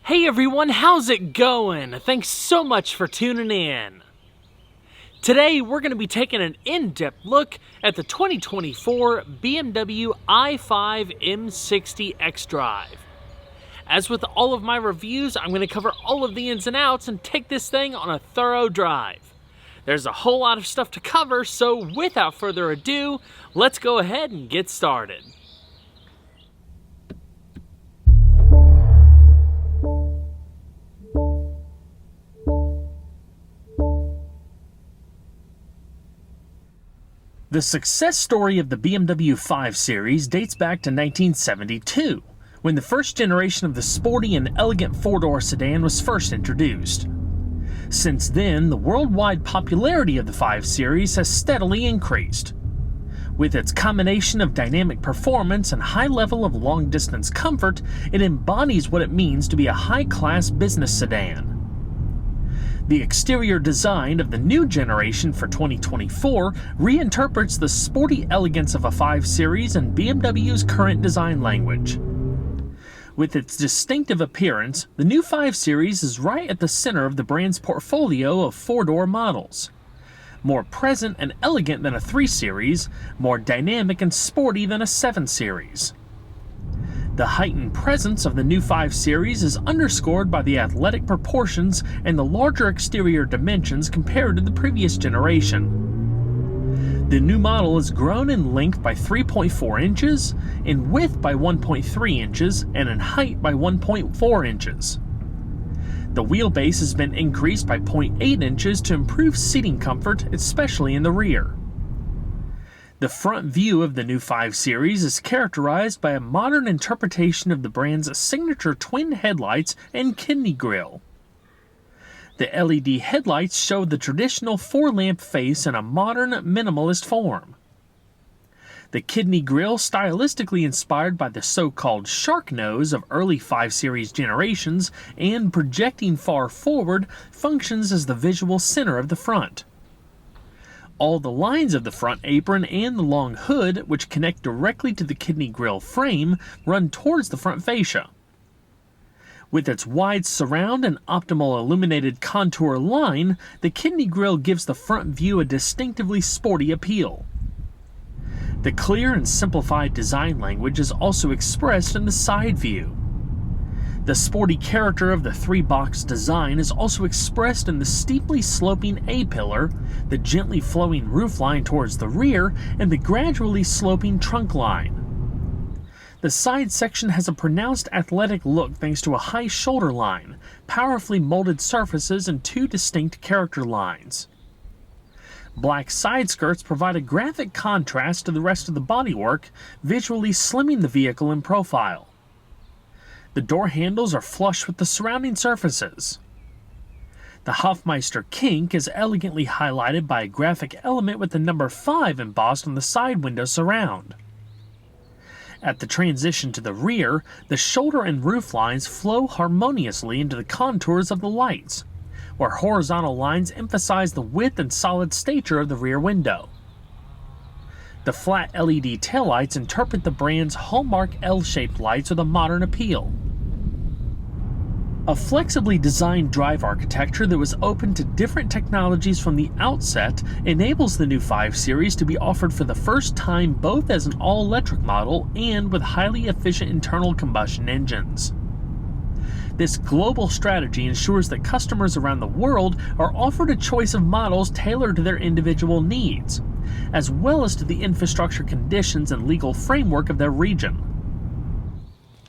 Hey everyone, how's it going? Thanks so much for tuning in. Today we're going to be taking an in-depth look at the 2024 BMW i5 M60 xDrive. As with all of my reviews, I'm going to cover all of the ins and outs and take this thing on a thorough drive. There's a whole lot of stuff to cover, so without further ado, let's go ahead and get started. The success story of the BMW 5 Series dates back to 1972, when the first generation of the sporty and elegant four-door sedan was first introduced. Since then, the worldwide popularity of the 5 Series has steadily increased. With its combination of dynamic performance and high level of long-distance comfort, it embodies what it means to be a high-class business sedan. The exterior design of the new generation for 2024 reinterprets the sporty elegance of a 5 Series and BMW's current design language. With its distinctive appearance, the new 5 Series is right at the center of the brand's portfolio of four-door models. More present and elegant than a 3 Series, more dynamic and sporty than a 7 Series. The heightened presence of the new 5 Series is underscored by the athletic proportions and the larger exterior dimensions compared to the previous generation. The new model is grown in length by 3.4 inches, in width by 1.3 inches, and in height by 1.4 inches. The wheelbase has been increased by 0.8 inches to improve seating comfort, especially in the rear. The front view of the new 5 Series is characterized by a modern interpretation of the brand's signature twin headlights and kidney grille. The LED headlights show the traditional four-lamp face in a modern, minimalist form. The kidney grille, stylistically inspired by the so-called shark nose of early 5 Series generations and projecting far forward, functions as the visual center of the front. All the lines of the front apron and the long hood, which connect directly to the kidney grille frame, run towards the front fascia. With its wide surround and optimal illuminated contour line, the kidney grille gives the front view a distinctively sporty appeal. The clear and simplified design language is also expressed in the side view. The sporty character of the three-box design is also expressed in the steeply sloping A-pillar, the gently flowing roofline towards the rear, and the gradually sloping trunk line. The side section has a pronounced athletic look thanks to a high shoulder line, powerfully molded surfaces, and two distinct character lines. Black side skirts provide a graphic contrast to the rest of the bodywork, visually slimming the vehicle in profile. The door handles are flush with the surrounding surfaces. The Hofmeister kink is elegantly highlighted by a graphic element with the number 5 embossed on the side window surround. At the transition to the rear, the shoulder and roof lines flow harmoniously into the contours of the lights, where horizontal lines emphasize the width and solid stature of the rear window. The flat LED taillights interpret the brand's hallmark L-shaped lights with a modern appeal. A flexibly designed drive architecture that was open to different technologies from the outset enables the new 5 Series to be offered for the first time both as an all-electric model and with highly efficient internal combustion engines. This global strategy ensures that customers around the world are offered a choice of models tailored to their individual needs, as well as to the infrastructure conditions and legal framework of their region.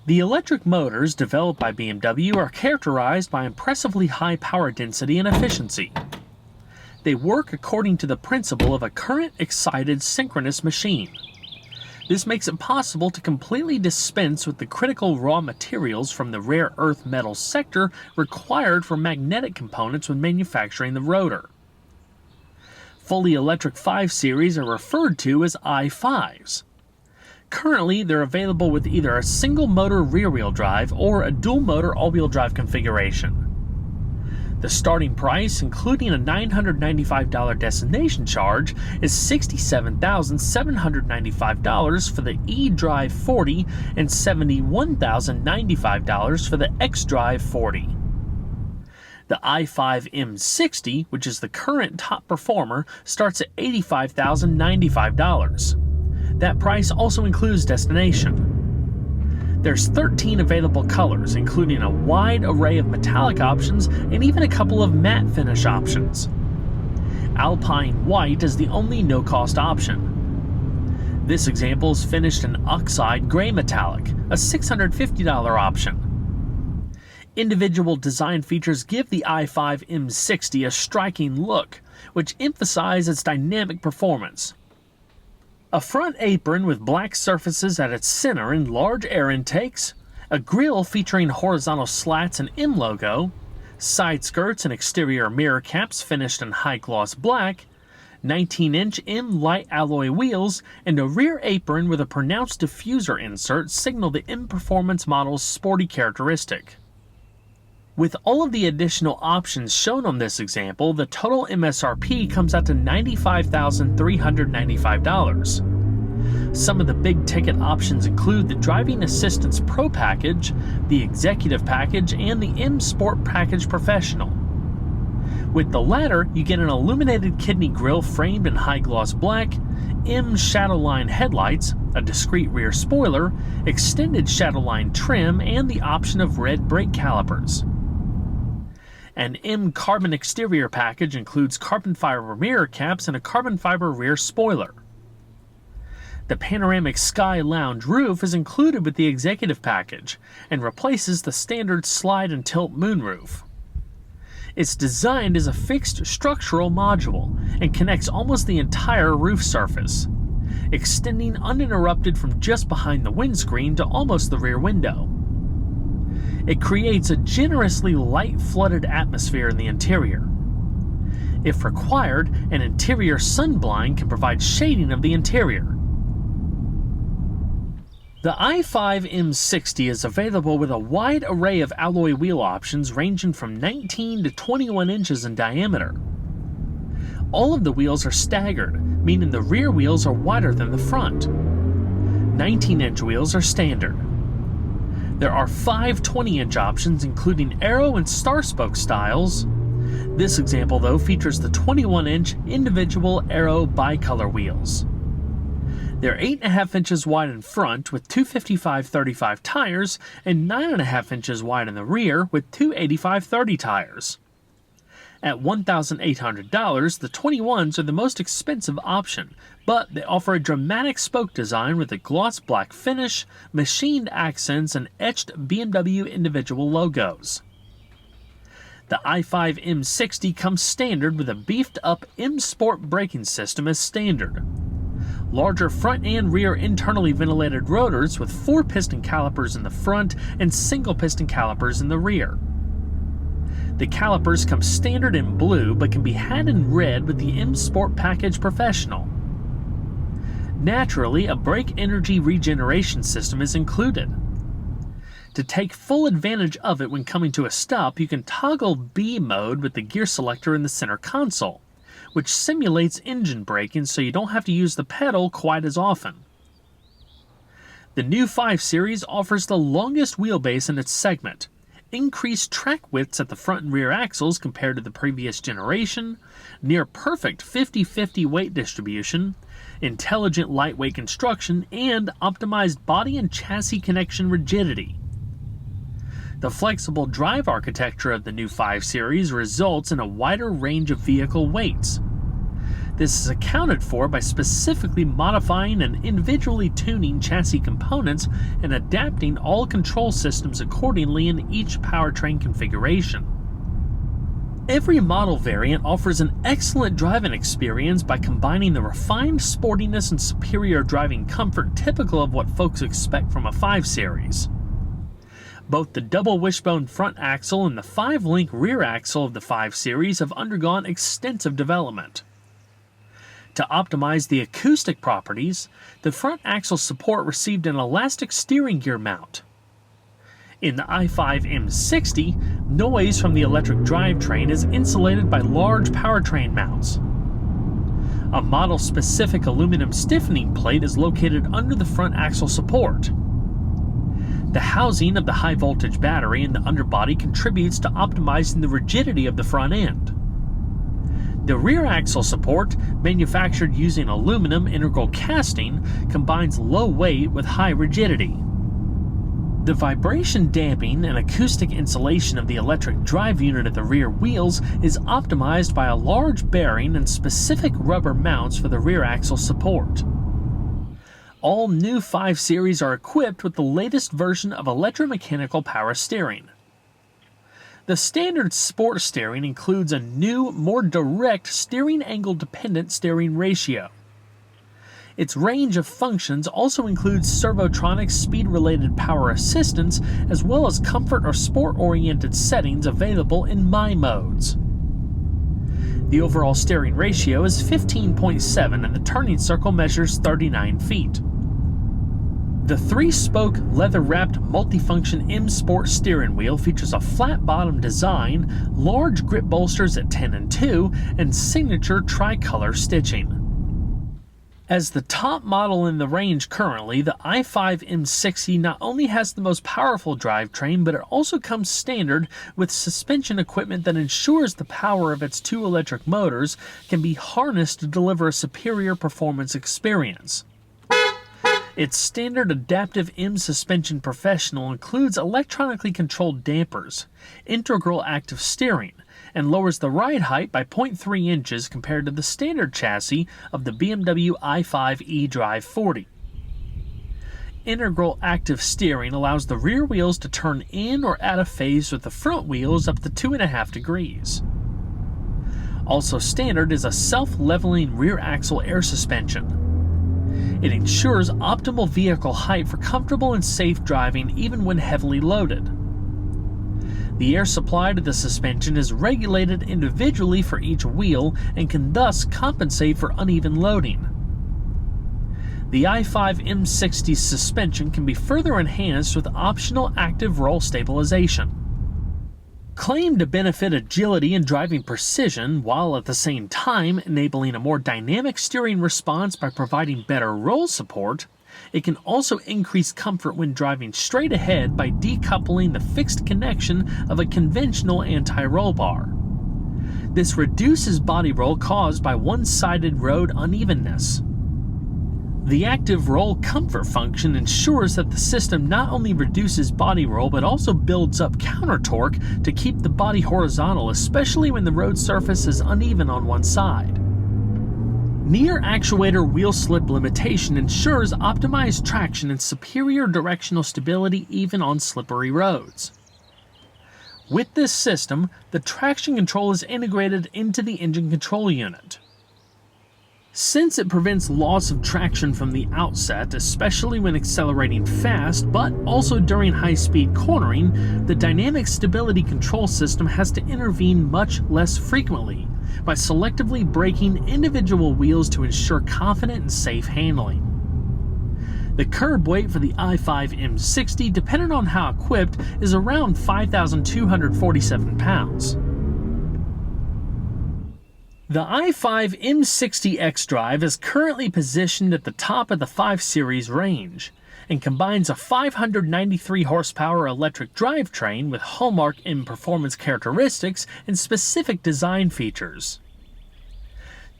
The electric motors developed by BMW are characterized by impressively high power density and efficiency. They work according to the principle of a current-excited synchronous machine. This makes it possible to completely dispense with the critical raw materials from the rare earth metal sector required for magnetic components when manufacturing the rotor. Fully electric 5 Series are referred to as i5s. Currently, they're available with either a single motor rear-wheel drive or a dual motor all-wheel drive configuration. The starting price, including a $995 destination charge, is $67,795 for the xDrive 40 and $71,095 for the xDrive 40. The i5 M60, which is the current top performer, starts at $85,095. That price also includes destination. There's 13 available colors, including a wide array of metallic options and even a couple of matte finish options. Alpine White is the only no-cost option. This example is finished in Oxide Gray Metallic, a $650 option. Individual design features give the i5 M60 a striking look, which emphasize its dynamic performance. A front apron with black surfaces at its center and large air intakes, a grille featuring horizontal slats and M logo, side skirts and exterior mirror caps finished in high gloss black, 19-inch M light alloy wheels, and a rear apron with a pronounced diffuser insert signal the M Performance model's sporty characteristic. With all of the additional options shown on this example, the total MSRP comes out to $95,395. Some of the big ticket options include the Driving Assistance Pro package, the Executive package, and the M Sport Package Professional. With the latter, you get an illuminated kidney grille framed in high gloss black, M Shadowline headlights, a discrete rear spoiler, extended Shadowline trim, and the option of red brake calipers. An M Carbon exterior package includes carbon fiber mirror caps and a carbon fiber rear spoiler. The panoramic sky lounge roof is included with the executive package and replaces the standard slide and tilt moonroof. It's designed as a fixed structural module and connects almost the entire roof surface, extending uninterrupted from just behind the windscreen to almost the rear window. It creates a generously light-flooded atmosphere in the interior. If required, an interior sunblind can provide shading of the interior. The i5 M60 is available with a wide array of alloy wheel options ranging from 19 to 21 inches in diameter. All of the wheels are staggered, meaning the rear wheels are wider than the front. 19-inch wheels are standard. There are 5 20-inch options, including Aero and Star Spoke styles. This example, though, features the 21-inch individual Aero bicolor wheels. They're 8.5 inches wide in front with two 55/35 tires and 9.5 inches wide in the rear with two 85/30 tires. At $1,800, the 21s are the most expensive option, but they offer a dramatic spoke design with a gloss black finish, machined accents, and etched BMW individual logos. The i5 M60 comes standard with a beefed-up M Sport braking system as standard. Larger front and rear internally ventilated rotors with 4 piston calipers in the front and single piston calipers in the rear. The calipers come standard in blue but can be had in red with the M Sport Package Professional. Naturally, a brake energy regeneration system is included. To take full advantage of it when coming to a stop, you can toggle B mode with the gear selector in the center console, which simulates engine braking so you don't have to use the pedal quite as often. The new 5 Series offers the longest wheelbase in its segment, increased track widths at the front and rear axles compared to the previous generation, near perfect 50-50 weight distribution, intelligent lightweight construction, and optimized body and chassis connection rigidity. The flexible drive architecture of the new 5 Series results in a wider range of vehicle weights. This is accounted for by specifically modifying and individually tuning chassis components and adapting all control systems accordingly in each powertrain configuration. Every model variant offers an excellent driving experience by combining the refined sportiness and superior driving comfort typical of what folks expect from a 5 Series. Both the double wishbone front axle and the 5-link rear axle of the 5 Series have undergone extensive development. To optimize the acoustic properties, the front axle support received an elastic steering gear mount. In the i5 M60, noise from the electric drivetrain is insulated by large powertrain mounts. A model-specific aluminum stiffening plate is located under the front axle support. The housing of the high-voltage battery in the underbody contributes to optimizing the rigidity of the front end. The rear axle support, manufactured using aluminum integral casting, combines low weight with high rigidity. The vibration damping and acoustic insulation of the electric drive unit at the rear wheels is optimized by a large bearing and specific rubber mounts for the rear axle support. All new 5 Series are equipped with the latest version of electromechanical power steering. The standard sport steering includes a new, more direct steering angle dependent steering ratio. Its range of functions also includes Servotronic speed-related power assistance, as well as comfort or sport-oriented settings available in My modes. The overall steering ratio is 15.7 and the turning circle measures 39 feet. The 3-spoke leather-wrapped multifunction M Sport steering wheel features a flat-bottom design, large grip bolsters at 10 and 2, and signature tricolor stitching. As the top model in the range currently, the i5 M60 not only has the most powerful drivetrain, but it also comes standard with suspension equipment that ensures the power of its 2 electric motors can be harnessed to deliver a superior performance experience. Its standard adaptive M Suspension Professional includes electronically controlled dampers, integral active steering, and lowers the ride height by 0.3 inches compared to the standard chassis of the BMW i5 xDrive 40. Integral active steering allows the rear wheels to turn in or out of phase with the front wheels up to 2.5 degrees. Also standard is a self-leveling rear axle air suspension. It ensures optimal vehicle height for comfortable and safe driving even when heavily loaded. The air supply to the suspension is regulated individually for each wheel and can thus compensate for uneven loading. The i5 M60 suspension can be further enhanced with optional active roll stabilization. Claimed to benefit agility and driving precision, while at the same time enabling a more dynamic steering response by providing better roll support, it can also increase comfort when driving straight ahead by decoupling the fixed connection of a conventional anti-roll bar. This reduces body roll caused by one-sided road unevenness. The active roll comfort function ensures that the system not only reduces body roll but also builds up counter torque to keep the body horizontal, especially when the road surface is uneven on one side. Near actuator wheel slip limitation ensures optimized traction and superior directional stability even on slippery roads. With this system, the traction control is integrated into the engine control unit. Since it prevents loss of traction from the outset, especially when accelerating fast, but also during high-speed cornering, the dynamic stability control system has to intervene much less frequently by selectively braking individual wheels to ensure confident and safe handling. The curb weight for the i5 M60, depending on how equipped, is around 5,247 pounds. The i5 M60 xDrive is currently positioned at the top of the 5 Series range and combines a 593 horsepower electric drivetrain with hallmark M performance characteristics and specific design features.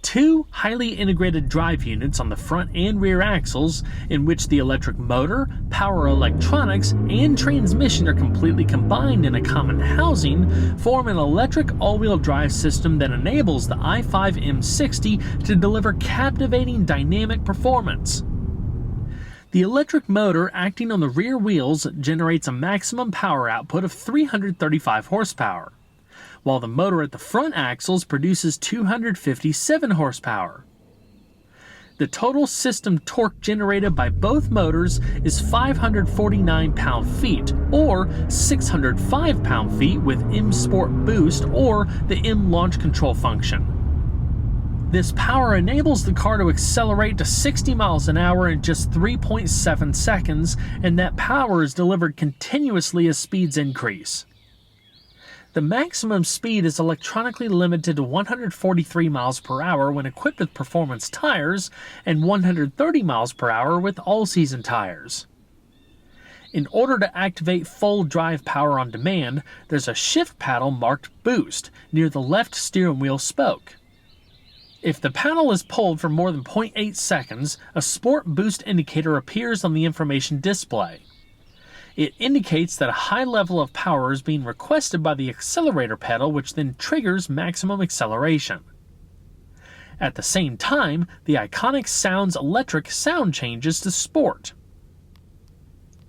2 highly integrated drive units on the front and rear axles, in which the electric motor, power electronics, and transmission are completely combined in a common housing, form an electric all-wheel drive system that enables the i5 M60 to deliver captivating dynamic performance. The electric motor acting on the rear wheels generates a maximum power output of 335 horsepower. While the motor at the front axles produces 257 horsepower. The total system torque generated by both motors is 549 pound-feet, or 605 pound-feet with M Sport Boost or the M Launch Control function. This power enables the car to accelerate to 60 miles an hour in just 3.7 seconds, and that power is delivered continuously as speeds increase. The maximum speed is electronically limited to 143 miles per hour when equipped with performance tires and 130 miles per hour with all-season tires. In order to activate full drive power on demand, there's a shift paddle marked Boost near the left steering wheel spoke. If the paddle is pulled for more than 0.8 seconds, a Sport Boost indicator appears on the information display. It indicates that a high level of power is being requested by the accelerator pedal, which then triggers maximum acceleration. At the same time, the iconic Sounds Electric sound changes to Sport.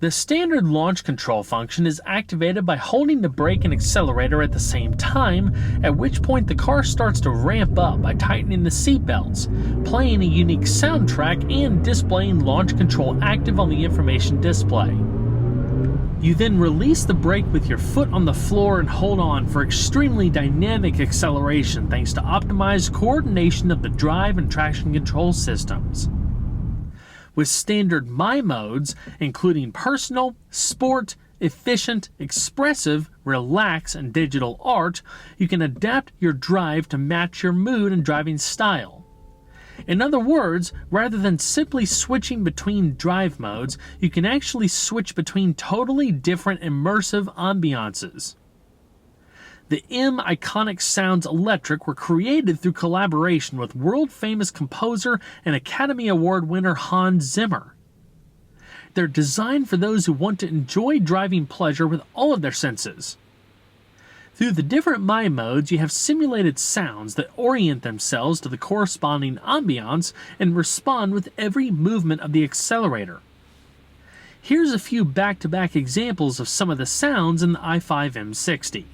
The standard launch control function is activated by holding the brake and accelerator at the same time, at which point the car starts to ramp up by tightening the seatbelts, playing a unique soundtrack, and displaying launch control active on the information display. You then release the brake with your foot on the floor and hold on for extremely dynamic acceleration thanks to optimized coordination of the drive and traction control systems. With standard My modes, including Personal, Sport, Efficient, Expressive, Relax, and Digital Art, you can adapt your drive to match your mood and driving style. In other words, rather than simply switching between drive modes, you can actually switch between totally different immersive ambiances. The M iconic Sounds Electric were created through collaboration with world-famous composer and Academy Award winner Hans Zimmer. They're designed for those who want to enjoy driving pleasure with all of their senses. Through the different My modes, you have simulated sounds that orient themselves to the corresponding ambiance and respond with every movement of the accelerator. Here's a few back-to-back examples of some of the sounds in the i5 M60.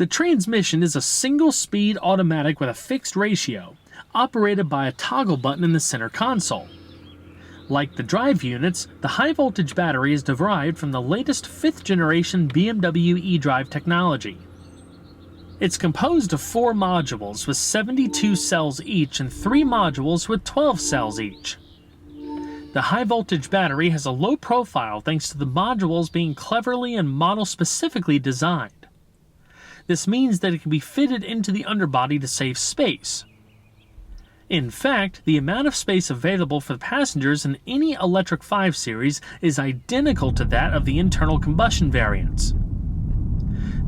The transmission is a single-speed automatic with a fixed ratio, operated by a toggle button in the center console. Like the drive units, the high-voltage battery is derived from the latest 5th-generation BMW eDrive technology. It's composed of 4 modules with 72 cells each and 3 modules with 12 cells each. The high-voltage battery has a low profile thanks to the modules being cleverly and model-specifically designed. This means that it can be fitted into the underbody to save space. In fact, the amount of space available for the passengers in any electric 5 Series is identical to that of the internal combustion variants.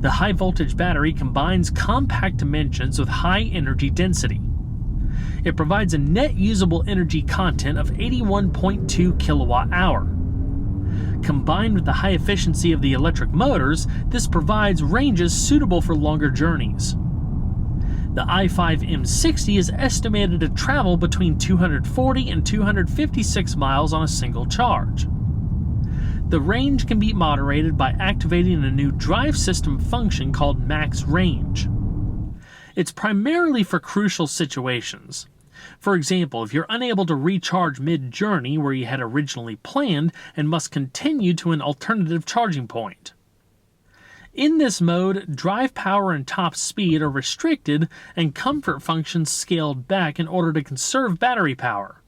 The high-voltage battery combines compact dimensions with high energy density. It provides a net usable energy content of 81.2 kilowatt-hour. Combined with the high efficiency of the electric motors, this provides ranges suitable for longer journeys. The i5 M60 is estimated to travel between 240 and 256 miles on a single charge. The range can be moderated by activating a new drive system function called Max Range. It's primarily for crucial situations. For example, if you're unable to recharge mid-journey where you had originally planned and must continue to an alternative charging point. In this mode, drive power and top speed are restricted and comfort functions scaled back in order to conserve battery power.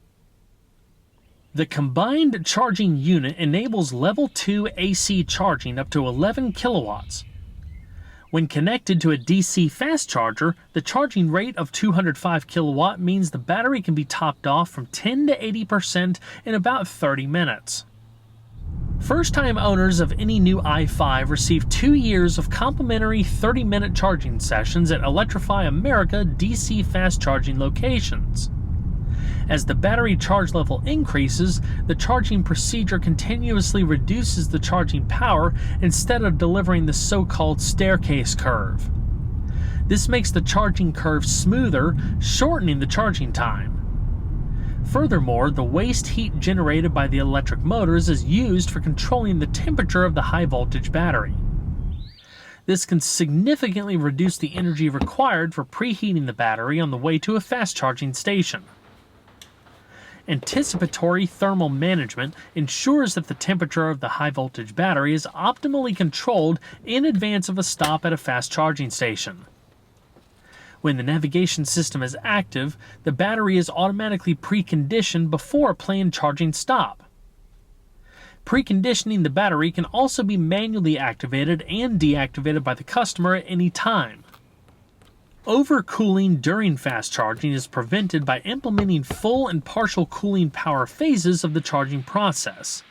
The combined charging unit enables level 2 AC charging up to 11 kilowatts. When connected to a DC fast charger, the charging rate of 205 kilowatt means the battery can be topped off from 10 to 80% in about 30 minutes. First-time owners of any new i5 receive 2 years of complimentary 30-minute charging sessions at Electrify America DC fast charging locations. As the battery charge level increases, the charging procedure continuously reduces the charging power instead of delivering the so-called staircase curve. This makes the charging curve smoother, shortening the charging time. Furthermore, the waste heat generated by the electric motors is used for controlling the temperature of the high-voltage battery. This can significantly reduce the energy required for preheating the battery on the way to a fast charging station. Anticipatory thermal management ensures that the temperature of the high-voltage battery is optimally controlled in advance of a stop at a fast charging station. When the navigation system is active, the battery is automatically preconditioned before a planned charging stop. Preconditioning the battery can also be manually activated and deactivated by the customer at any time. Overcooling during fast charging is prevented by implementing full and partial cooling power phases of the charging process.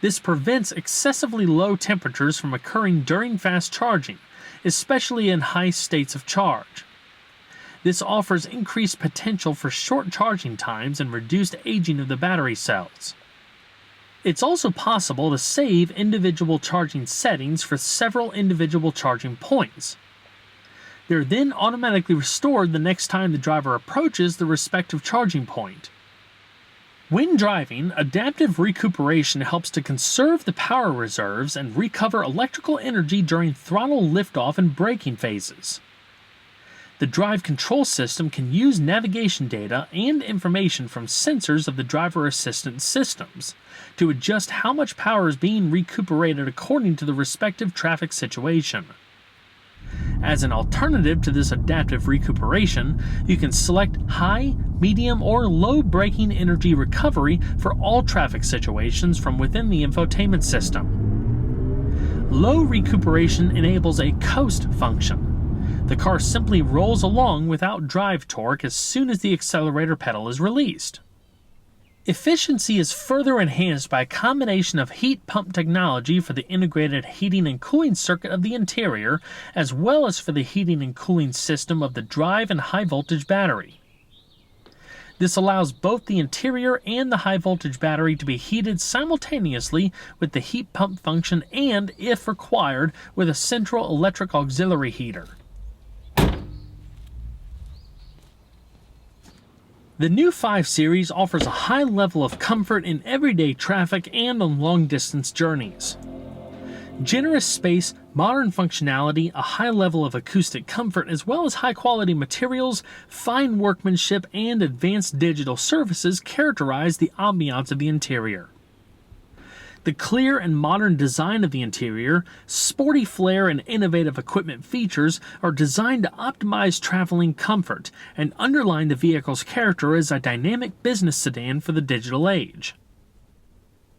This prevents excessively low temperatures from occurring during fast charging, especially in high states of charge. This offers increased potential for short charging times and reduced aging of the battery cells. It's also possible to save individual charging settings for several individual charging points. They're then automatically restored the next time the driver approaches the respective charging point. When driving, adaptive recuperation helps to conserve the power reserves and recover electrical energy during throttle liftoff and braking phases. The drive control system can use navigation data and information from sensors of the driver assistance systems to adjust how much power is being recuperated according to the respective traffic situation. As an alternative to this adaptive recuperation, you can select high, medium, or low braking energy recovery for all traffic situations from within the infotainment system. Low recuperation enables a coast function. The car simply rolls along without drive torque as soon as the accelerator pedal is released. Efficiency is further enhanced by a combination of heat pump technology for the integrated heating and cooling circuit of the interior, as well as for the heating and cooling system of the drive and high-voltage battery. This allows both the interior and the high-voltage battery to be heated simultaneously with the heat pump function and, if required, with a central electric auxiliary heater. The new 5 Series offers a high level of comfort in everyday traffic and on long-distance journeys. Generous space, modern functionality, a high level of acoustic comfort, as well as high-quality materials, fine workmanship, and advanced digital services characterize the ambiance of the interior. The clear and modern design of the interior, sporty flair, and innovative equipment features are designed to optimize traveling comfort and underline the vehicle's character as a dynamic business sedan for the digital age.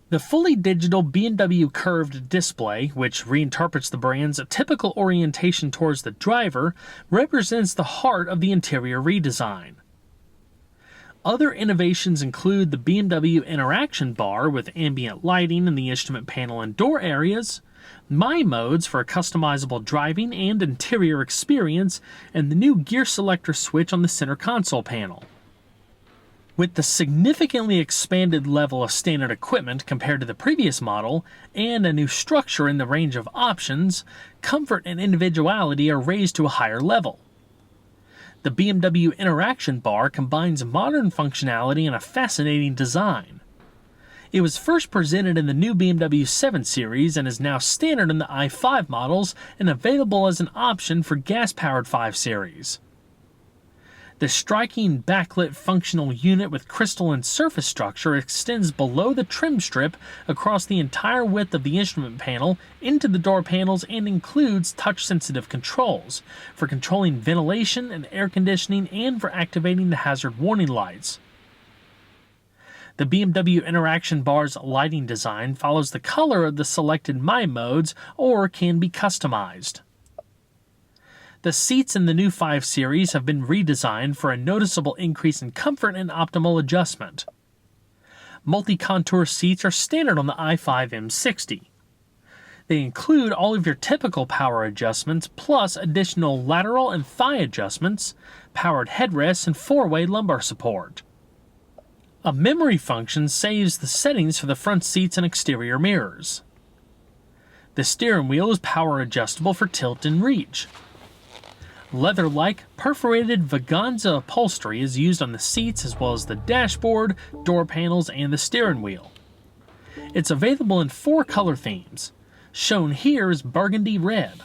The fully digital BMW curved display, which reinterprets the brand's typical orientation towards the driver, represents the heart of the interior redesign. Other innovations include the BMW interaction bar with ambient lighting in the instrument panel and door areas, My Modes for a customizable driving and interior experience, and the new gear selector switch on the center console panel. With the significantly expanded level of standard equipment compared to the previous model, and a new structure in the range of options, comfort and individuality are raised to a higher level. The BMW interaction bar combines modern functionality and a fascinating design. It was first presented in the new BMW 7 Series and is now standard in the i5 models and available as an option for gas-powered 5 Series. The striking backlit functional unit with crystalline surface structure extends below the trim strip across the entire width of the instrument panel into the door panels and includes touch-sensitive controls for controlling ventilation and air conditioning and for activating the hazard warning lights. The BMW Interaction Bar's lighting design follows the color of the selected My modes or can be customized. The seats in the new 5 Series have been redesigned for a noticeable increase in comfort and optimal adjustment. Multi-contour seats are standard on the i5 M60. They include all of your typical power adjustments plus additional lateral and thigh adjustments, powered headrests, and 4-way lumbar support. A memory function saves the settings for the front seats and exterior mirrors. The steering wheel is power adjustable for tilt and reach. Leather-like perforated Vaganza upholstery is used on the seats as well as the dashboard, door panels, and the steering wheel. It's available in 4 color themes. Shown here is burgundy red.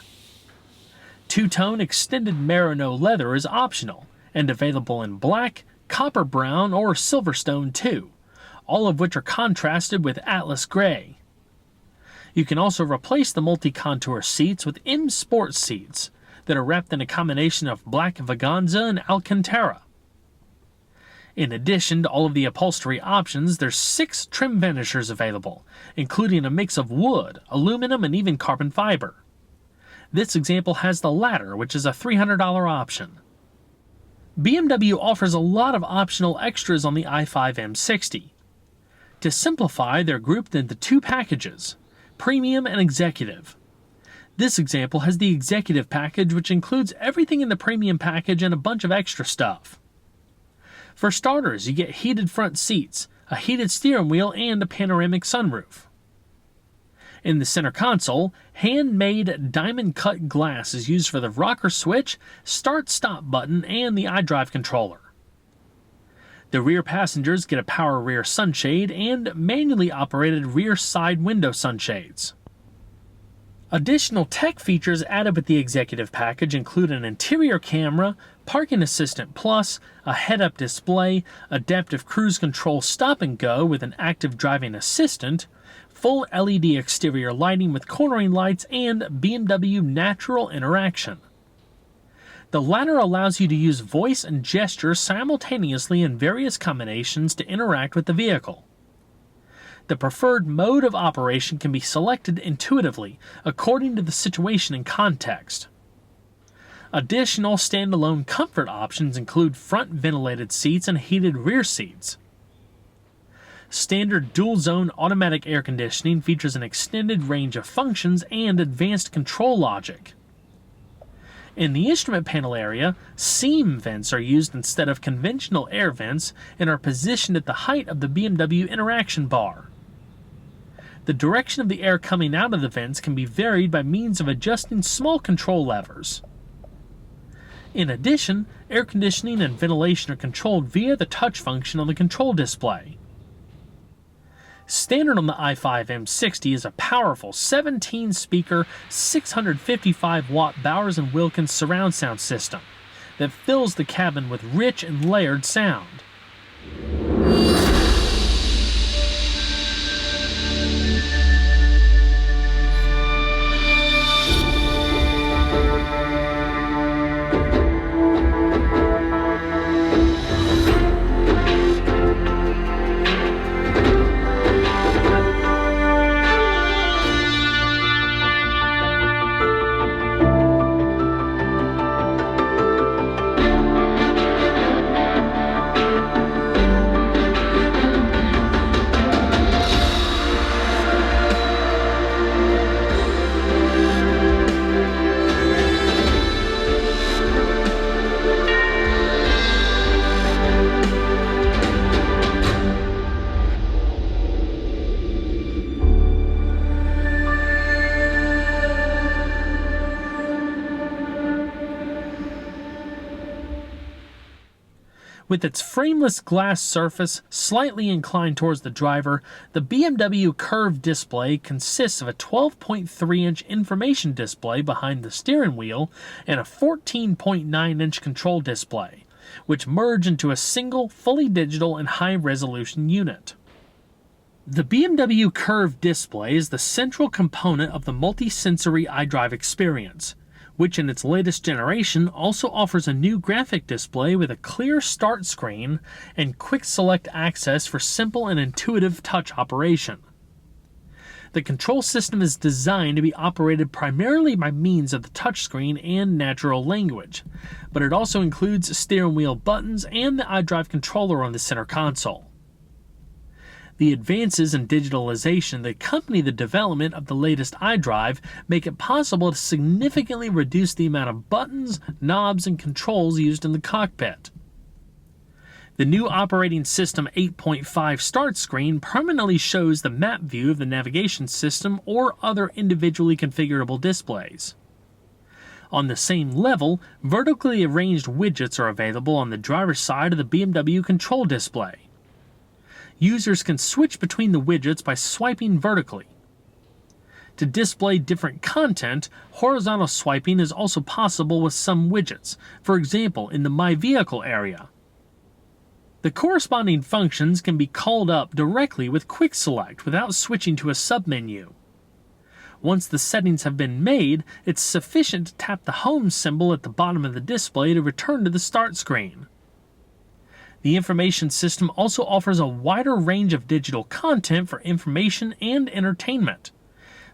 Two-tone extended merino leather is optional and available in black, copper brown, or silverstone too, all of which are contrasted with Atlas gray. You can also replace the multi-contour seats with M Sport seats that are wrapped in a combination of black Vaganza and Alcantara. In addition to all of the upholstery options, there's 6 trim finishers available, including a mix of wood, aluminum, and even carbon fiber. This example has the latter, which is a $300 option. BMW offers a lot of optional extras on the i5 M60. To simplify, they're grouped into 2 packages, Premium and Executive. This example has the Executive package, which includes everything in the Premium package and a bunch of extra stuff. For starters, you get heated front seats, a heated steering wheel, and a panoramic sunroof. In the center console, handmade diamond-cut glass is used for the rocker switch, start-stop button, and the iDrive controller. The rear passengers get a power rear sunshade and manually operated rear side window sunshades. Additional tech features added with the Executive package include an interior camera, Parking Assistant Plus, a head-up display, adaptive cruise control stop and go with an active driving assistant, full LED exterior lighting with cornering lights, and BMW Natural Interaction. The latter allows you to use voice and gesture simultaneously in various combinations to interact with the vehicle. The preferred mode of operation can be selected intuitively according to the situation and context. Additional standalone comfort options include front ventilated seats and heated rear seats. Standard dual-zone automatic air conditioning features an extended range of functions and advanced control logic. In the instrument panel area, seam vents are used instead of conventional air vents and are positioned at the height of the BMW Interaction Bar. The direction of the air coming out of the vents can be varied by means of adjusting small control levers. In addition, air conditioning and ventilation are controlled via the touch function on the control display. Standard on the i5 M60 is a powerful 17-speaker, 655-watt Bowers & Wilkins surround sound system that fills the cabin with rich and layered sound. With its frameless glass surface slightly inclined towards the driver, the BMW curved display consists of a 12.3-inch information display behind the steering wheel and a 14.9-inch control display, which merge into a single, fully digital and high-resolution unit. The BMW curved display is the central component of the multi-sensory iDrive experience, which in its latest generation also offers a new graphic display with a clear start screen and quick select access for simple and intuitive touch operation. The control system is designed to be operated primarily by means of the touchscreen and natural language, but it also includes steering wheel buttons and the iDrive controller on the center console. The advances in digitalization that accompany the development of the latest iDrive make it possible to significantly reduce the amount of buttons, knobs, and controls used in the cockpit. The new operating system 8.5 start screen permanently shows the map view of the navigation system or other individually configurable displays. On the same level, vertically arranged widgets are available on the driver's side of the BMW control display. Users can switch between the widgets by swiping vertically. To display different content, horizontal swiping is also possible with some widgets, for example in the My Vehicle area. The corresponding functions can be called up directly with Quick Select without switching to a submenu. Once the settings have been made, it's sufficient to tap the Home symbol at the bottom of the display to return to the start screen. The information system also offers a wider range of digital content for information and entertainment.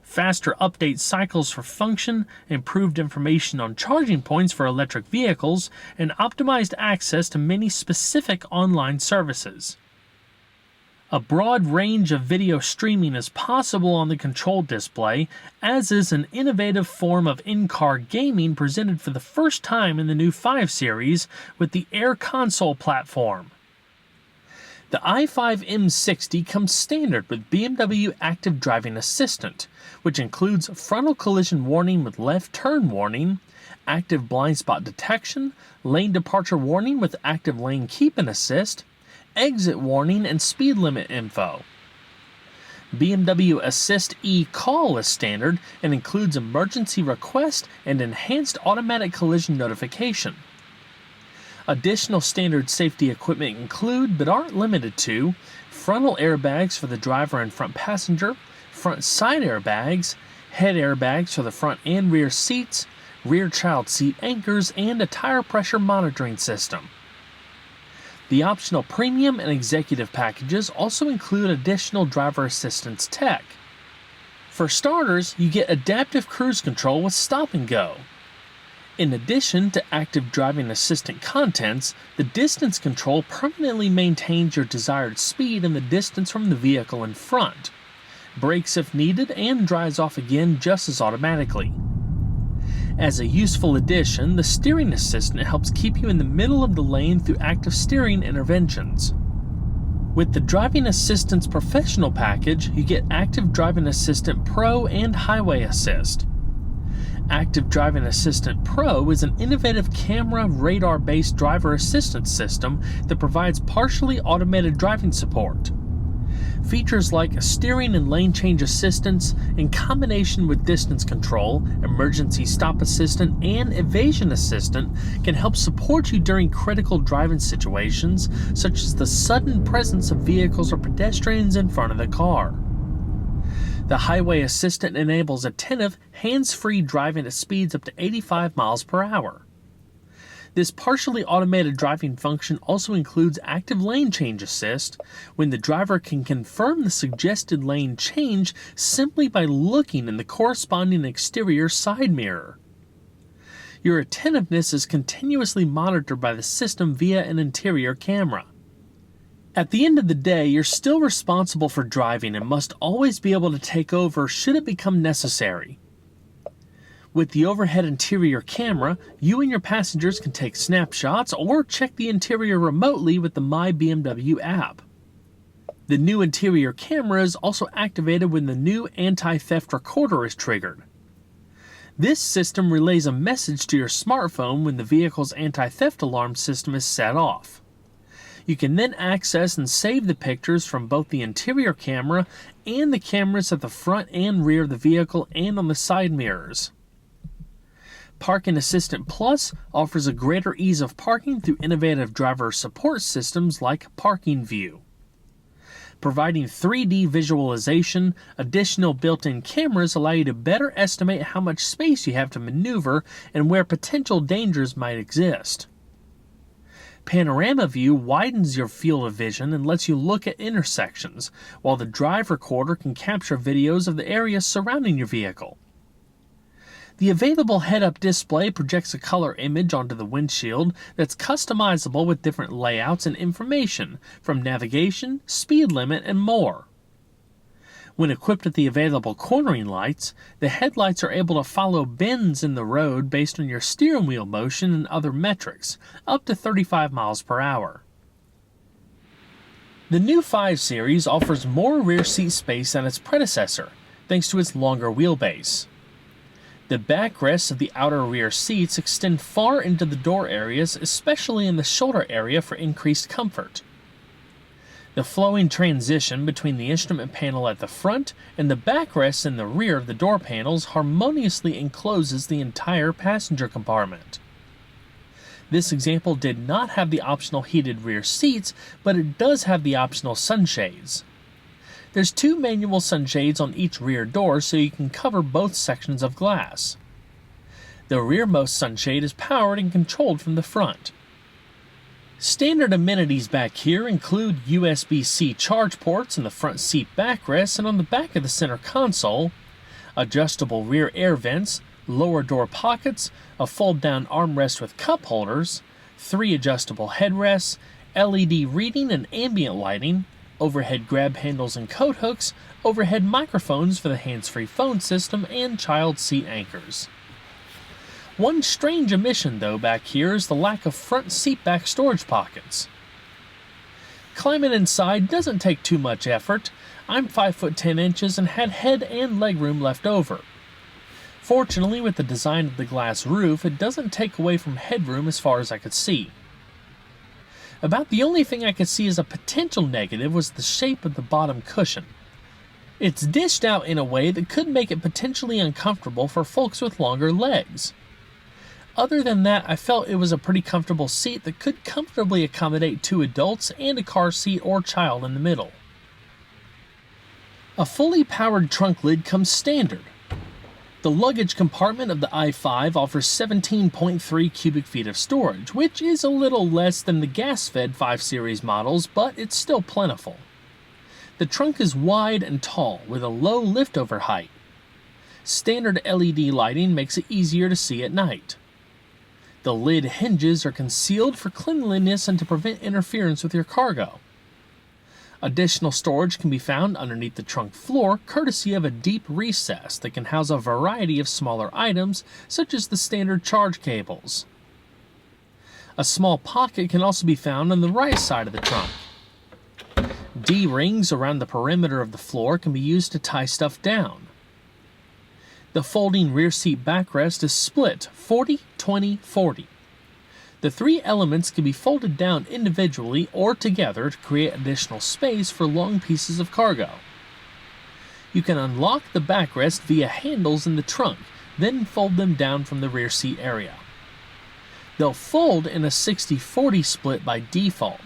Faster update cycles for function, improved information on charging points for electric vehicles, and optimized access to many specific online services. A broad range of video streaming is possible on the control display, as is an innovative form of in-car gaming presented for the first time in the new 5 Series with the Air Console platform. The i5 M60 comes standard with BMW Active Driving Assistant, which includes frontal collision warning with left turn warning, active blind spot detection, lane departure warning with active lane keep and assist, exit warning, and speed limit info. BMW Assist eCall is standard and includes emergency request and enhanced automatic collision notification. Additional standard safety equipment include, but aren't limited to, frontal airbags for the driver and front passenger, front side airbags, head airbags for the front and rear seats, rear child seat anchors, and a tire pressure monitoring system. The optional premium and executive packages also include additional driver assistance tech. For starters, you get adaptive cruise control with stop and go. In addition to active driving assistant contents, the distance control permanently maintains your desired speed and the distance from the vehicle in front, brakes if needed, and dries off again just as automatically. As a useful addition, the steering assistant helps keep you in the middle of the lane through active steering interventions. With the Driving Assistance Professional package, you get Active Driving Assistant Pro and Highway Assist. Active Driving Assistant Pro is an innovative camera radar-based driver assistance system that provides partially automated driving support. Features like steering and lane change assistance, in combination with distance control, emergency stop assistant, and evasion assistant, can help support you during critical driving situations, such as the sudden presence of vehicles or pedestrians in front of the car. The Highway Assistant enables attentive, hands-free driving at speeds up to 85 miles per hour. This partially automated driving function also includes active lane change assist, when the driver can confirm the suggested lane change simply by looking in the corresponding exterior side mirror. Your attentiveness is continuously monitored by the system via an interior camera. At the end of the day, you're still responsible for driving and must always be able to take over should it become necessary. With the overhead interior camera, you and your passengers can take snapshots or check the interior remotely with the My BMW app. The new interior camera is also activated when the new anti-theft recorder is triggered. This system relays a message to your smartphone when the vehicle's anti-theft alarm system is set off. You can then access and save the pictures from both the interior camera and the cameras at the front and rear of the vehicle and on the side mirrors. Parking Assistant Plus offers a greater ease of parking through innovative driver support systems like Parking View. Providing 3D visualization, additional built-in cameras allow you to better estimate how much space you have to maneuver and where potential dangers might exist. Panorama view widens your field of vision and lets you look at intersections, while the drive recorder can capture videos of the area surrounding your vehicle. The available head-up display projects a color image onto the windshield that's customizable with different layouts and information, from navigation, speed limit, and more. When equipped with the available cornering lights, the headlights are able to follow bends in the road based on your steering wheel motion and other metrics, up to 35 miles per hour. The new 5 Series offers more rear seat space than its predecessor, thanks to its longer wheelbase. The backrests of the outer rear seats extend far into the door areas, especially in the shoulder area for increased comfort. The flowing transition between the instrument panel at the front and the backrests in the rear of the door panels harmoniously encloses the entire passenger compartment. This example did not have the optional heated rear seats, but it does have the optional sunshades. There's 2 manual sunshades on each rear door so you can cover both sections of glass. The rearmost sunshade is powered and controlled from the front. Standard amenities back here include USB-C charge ports in the front seat backrest and on the back of the center console, adjustable rear air vents, lower door pockets, a fold-down armrest with cup holders, 3 adjustable headrests, LED reading and ambient lighting, overhead grab handles and coat hooks, overhead microphones for the hands-free phone system, and child seat anchors. One strange omission though back here is the lack of front seat back storage pockets. Climbing inside doesn't take too much effort. I'm 5 foot 10 inches and had head and legroom left over. Fortunately, with the design of the glass roof, it doesn't take away from headroom as far as I could see. About the only thing I could see as a potential negative was the shape of the bottom cushion. It's dished out in a way that could make it potentially uncomfortable for folks with longer legs. Other than that, I felt it was a pretty comfortable seat that could comfortably accommodate 2 adults and a car seat or child in the middle. A fully powered trunk lid comes standard. The luggage compartment of the i5 offers 17.3 cubic feet of storage, which is a little less than the gas-fed 5 Series models, but it's still plentiful. The trunk is wide and tall, with a low liftover height. Standard LED lighting makes it easier to see at night. The lid hinges are concealed for cleanliness and to prevent interference with your cargo. Additional storage can be found underneath the trunk floor, courtesy of a deep recess that can house a variety of smaller items, such as the standard charge cables. A small pocket can also be found on the right side of the trunk. D-rings around the perimeter of the floor can be used to tie stuff down. The folding rear seat backrest is split 40-20-40. The 3 elements can be folded down individually or together to create additional space for long pieces of cargo. You can unlock the backrest via handles in the trunk, then fold them down from the rear seat area. They'll fold in a 60-40 split by default.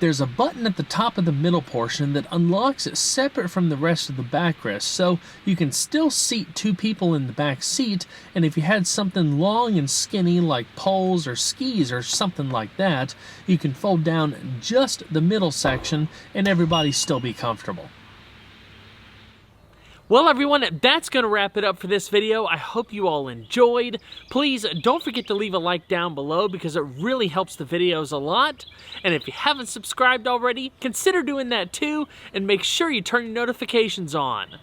There's a button at the top of the middle portion that unlocks it separate from the rest of the backrest, so you can still seat 2 people in the back seat, and if you had something long and skinny like poles or skis or something like that, you can fold down just the middle section and everybody still be comfortable. Well, everyone, that's going to wrap it up for this video. I hope you all enjoyed. Please don't forget to leave a like down below because it really helps the videos a lot. And if you haven't subscribed already, consider doing that too, and make sure you turn your notifications on.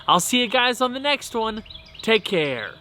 I'll see you guys on the next one. Take care.